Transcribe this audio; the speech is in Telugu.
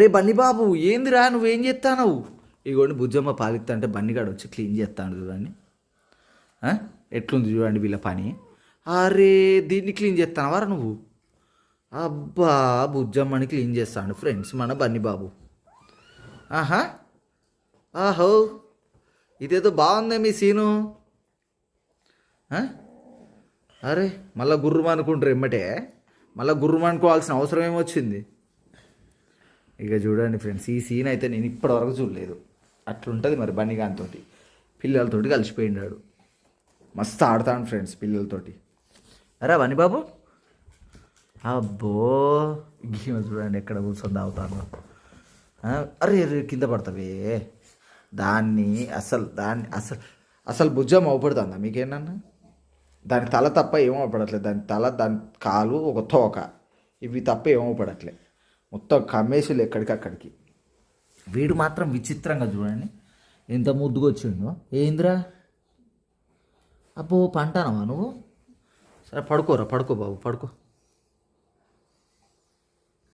అరే బన్నీ బాబు ఏందిరా నువ్వేం చేస్తావు? ఇగోండి బుజ్జమ్మ పాలిస్తా అంటే బన్నీగాడు వచ్చి క్లీన్ చేస్తాడు చూడండి. ఎట్లుంది చూడండి వీళ్ళ పని. అరే దీన్ని క్లీన్ చేస్తానవారా నువ్వు? అబ్బా బుజ్జమ్మని క్లీన్ చేస్తాడు ఫ్రెండ్స్ మన బన్నీ బాబు. ఆహా ఆహో ఇదేదో బాగుందే మీ సీను. అరే మళ్ళీ గుర్రం అనుకుంటారు ఎమ్మటే, మళ్ళీ గుర్రం అనుకోవాల్సిన అవసరం ఏమొచ్చింది? ఇక చూడండి ఫ్రెండ్స్, ఈ సీన్ అయితే నేను ఇప్పటివరకు చూడలేదు. అట్లుంటుంది మరి బన్నీగానితో, పిల్లలతోటి కలిసిపోయినాడు. మస్తు ఆడతాను ఫ్రెండ్స్ పిల్లలతోటి. అరే బన్నీ బాబు అబ్బో గీమ చూడండి ఎక్కడ కూర్చొని తాగుతాను. అరే అరే కింద పడతావే దాన్ని. అసలు బుజ్జం అవపడుతుందా మీకేనన్నా? దాని తల తప్ప ఏమవపడట్లేదు. దాని తల, దాని కాలు, ఒక తోక, ఇవి తప్ప ఏమవపడట్లే. మొత్తం కమ్మేసిలు ఎక్కడికక్కడికి. వీడు మాత్రం విచిత్రంగా చూడండి ఎంత ముద్దుగా వచ్చిండో. ఏందిరా అబ్బో పంటానవా నువ్వు? సరే పడుకో బాబు పడుకో.